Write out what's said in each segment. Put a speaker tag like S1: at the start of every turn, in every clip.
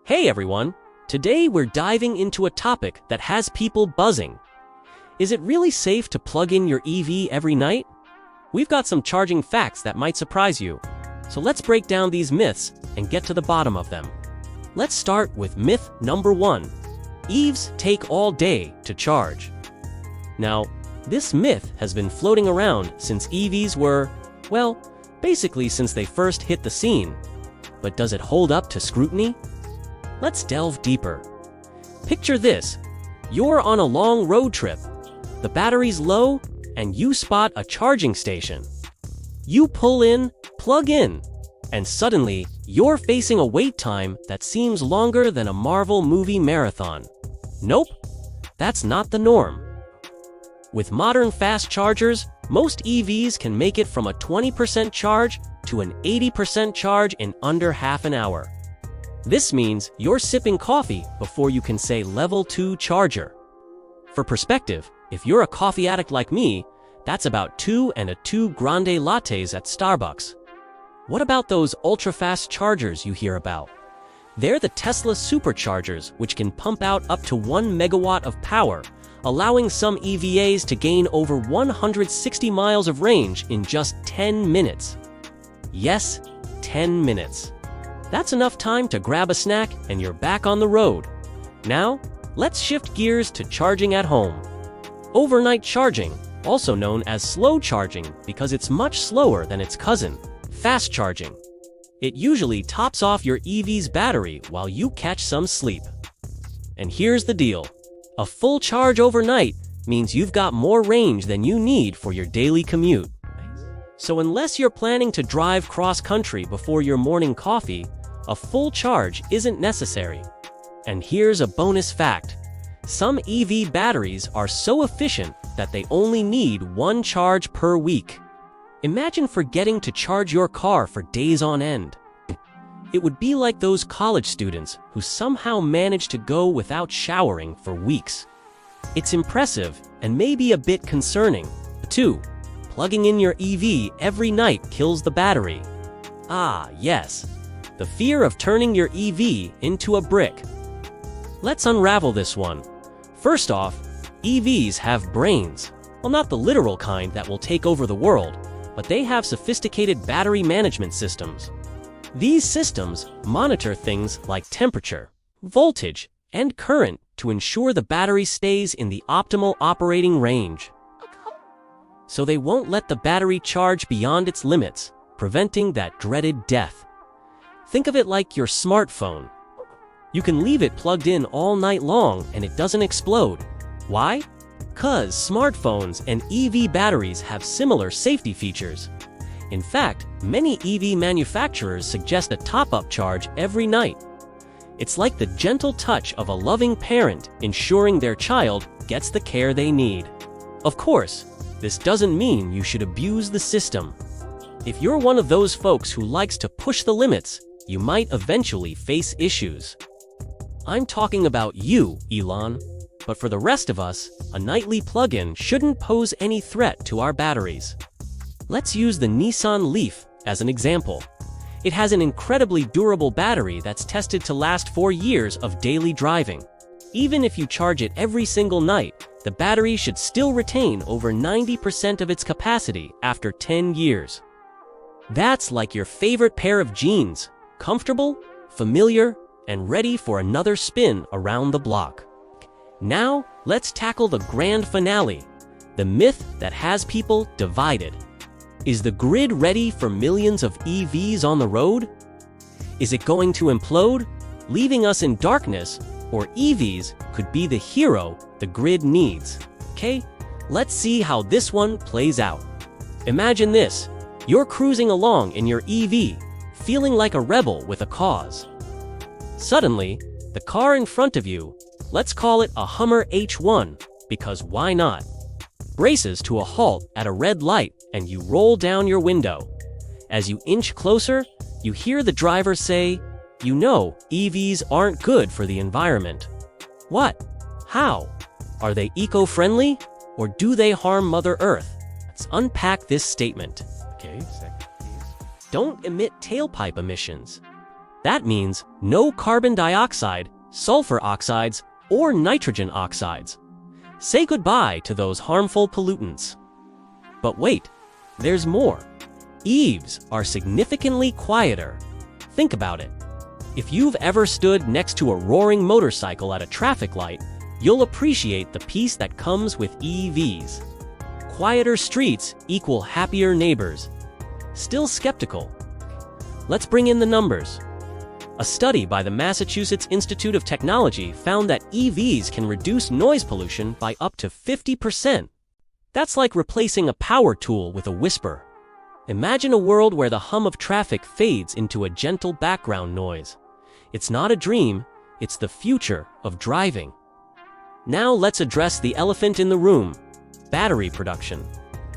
S1: Hey everyone! Today we're diving into a topic that has people buzzing. Is it really safe to plug in your EV every night? We've got some charging facts that might surprise you. So let's break down these myths and get to the bottom of them. Let's start with myth number 1. EVs take all day to charge. Now, this myth has been floating around since EVs were, well, basically since they first hit the scene. But does it hold up to scrutiny? Let's delve deeper. Picture this. You're on a long road trip. The battery's low, and you spot a charging station. You pull in, plug in, and suddenly, you're facing a wait time that seems longer than a Marvel movie marathon. Nope, that's not the norm. With modern fast chargers, most EVs can make it from a 20% charge to an 80% charge in under half an hour. This means you're sipping coffee before you can say level 2 charger. For perspective, if you're a coffee addict like me, that's about 2 and a 2 grande lattes at Starbucks. What about those ultra-fast chargers you hear about? They're the Tesla superchargers, which can pump out up to 1 megawatt of power, allowing some EVAs to gain over 160 miles of range in just 10 minutes. Yes, 10 minutes. That's enough time to grab a snack and you're back on the road. Now, let's shift gears to charging at home. Overnight charging, also known as slow charging because it's much slower than its cousin, fast charging. It usually tops off your EV's battery while you catch some sleep. And here's the deal. A full charge overnight means you've got more range than you need for your daily commute. So unless you're planning to drive cross-country before your morning coffee, a full charge isn't necessary. And here's a bonus fact. Some EV batteries are so efficient that they only need 1 charge per week. Imagine forgetting to charge your car for days on end. It would be like those college students who somehow manage to go without showering for weeks. It's impressive and maybe a bit concerning. 2. Plugging in your EV every night kills the battery. Ah, yes. The fear of turning your EV into a brick. Let's unravel this one. First off, EVs have brains. Well, not the literal kind that will take over the world, but they have sophisticated battery management systems. These systems monitor things like temperature, voltage, and current to ensure the battery stays in the optimal operating range. So they won't let the battery charge beyond its limits, preventing that dreaded death. Think of it like your smartphone. You can leave it plugged in all night long and it doesn't explode. Why? 'Cause smartphones and EV batteries have similar safety features. In fact, many EV manufacturers suggest a top-up charge every night. It's like the gentle touch of a loving parent ensuring their child gets the care they need. Of course, this doesn't mean you should abuse the system. If you're one of those folks who likes to push the limits, you might eventually face issues. I'm talking about you, Elon. But for the rest of us, a nightly plug-in shouldn't pose any threat to our batteries. Let's use the Nissan Leaf as an example. It has an incredibly durable battery that's tested to last 4 years of daily driving. Even if you charge it every single night, the battery should still retain over 90% of its capacity after 10 years. That's like your favorite pair of jeans, comfortable, familiar, and ready for another spin around the block. Now, let's tackle the grand finale, the myth that has people divided. Is the grid ready for millions of EVs on the road? Is it going to implode, leaving us in darkness, or EVs could be the hero the grid needs? Okay, let's see how this one plays out. Imagine this. You're cruising along in your EV, feeling like a rebel with a cause. Suddenly, the car in front of you, let's call it a Hummer H1, because why not, braces to a halt at a red light and you roll down your window. As you inch closer, you hear the driver say, "You know, EVs aren't good for the environment." What? How? Are they eco-friendly? Or do they harm Mother Earth? Let's unpack this statement. Okay, second, please. Don't emit tailpipe emissions. That means no carbon dioxide, sulfur oxides, or nitrogen oxides. Say goodbye to those harmful pollutants. But wait, there's more. EVs are significantly quieter. Think about it. If you've ever stood next to a roaring motorcycle at a traffic light, you'll appreciate the peace that comes with EVs. Quieter streets equal happier neighbors. Still skeptical? Let's bring in the numbers. A study by the Massachusetts Institute of Technology found that EVs can reduce noise pollution by up to 50%. That's like replacing a power tool with a whisper. Imagine a world where the hum of traffic fades into a gentle background noise. It's not a dream, it's the future of driving. Now let's address the elephant in the room: battery production.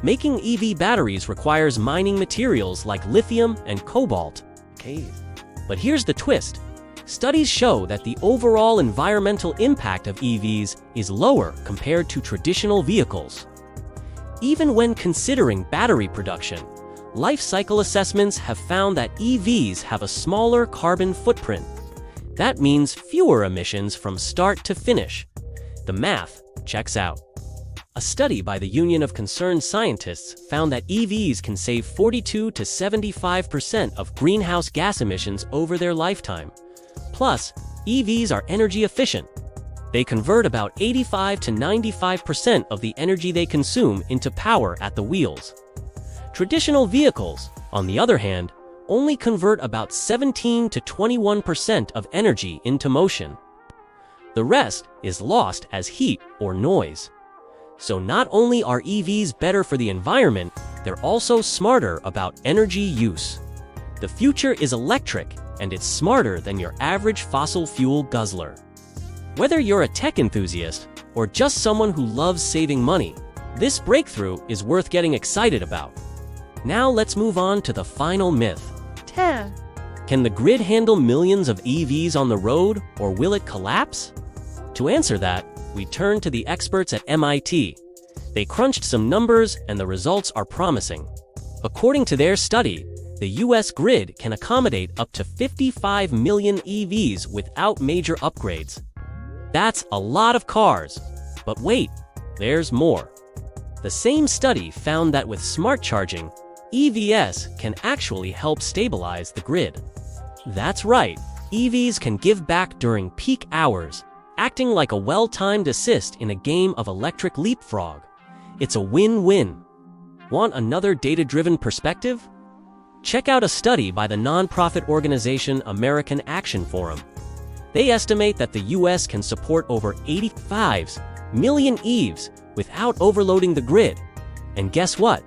S1: Making EV batteries requires mining materials like lithium and cobalt. But here's the twist. Studies show that the overall environmental impact of EVs is lower compared to traditional vehicles. Even when considering battery production, life cycle assessments have found that EVs have a smaller carbon footprint. That means fewer emissions from start to finish. The math checks out. A study by the Union of Concerned Scientists found that EVs can save 42 to 75% of greenhouse gas emissions over their lifetime. Plus, EVs are energy efficient. They convert about 85 to 95% of the energy they consume into power at the wheels. Traditional vehicles, on the other hand, only convert about 17 to 21% of energy into motion. The rest is lost as heat or noise. So not only are EVs better for the environment, they're also smarter about energy use. The future is electric, and it's smarter than your average fossil fuel guzzler. Whether you're a tech enthusiast or just someone who loves saving money, this breakthrough is worth getting excited about. Now let's move on to the final myth. Can the grid handle millions of EVs on the road, or will it collapse? To answer that, we turn to the experts at MIT. They crunched some numbers, and the results are promising. According to their study, the US grid can accommodate up to 55 million EVs without major upgrades. That's a lot of cars. But wait, there's more. The same study found that with smart charging, EVs can actually help stabilize the grid. That's right, EVs can give back during peak hours, acting like a well-timed assist in a game of electric leapfrog. It's a win-win. Want another data-driven perspective? Check out a study by the nonprofit organization American Action Forum. They estimate that the US can support over 85 million EVs without overloading the grid. And guess what?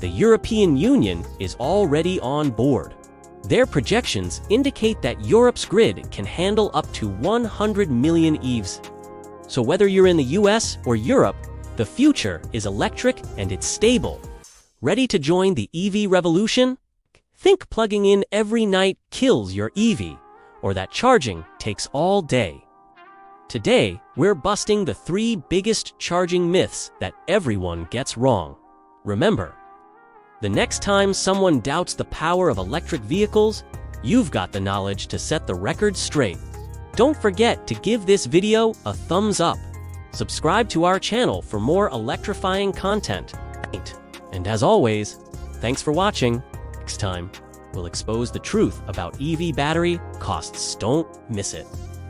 S1: The European Union is already on board. Their projections indicate that Europe's grid can handle up to 100 million EVs. So whether you're in the US or Europe, the future is electric and it's stable. Ready to join the EV revolution? Think plugging in every night kills your EV, or that charging takes all day. Today, we're busting the 3 biggest charging myths that everyone gets wrong. Remember, the next time someone doubts the power of electric vehicles, you've got the knowledge to set the record straight. Don't forget to give this video a thumbs up. Subscribe to our channel for more electrifying content. And as always, thanks for watching. Next time, we'll expose the truth about EV battery costs. Don't miss it.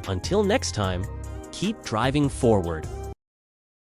S1: Until next time, keep driving forward.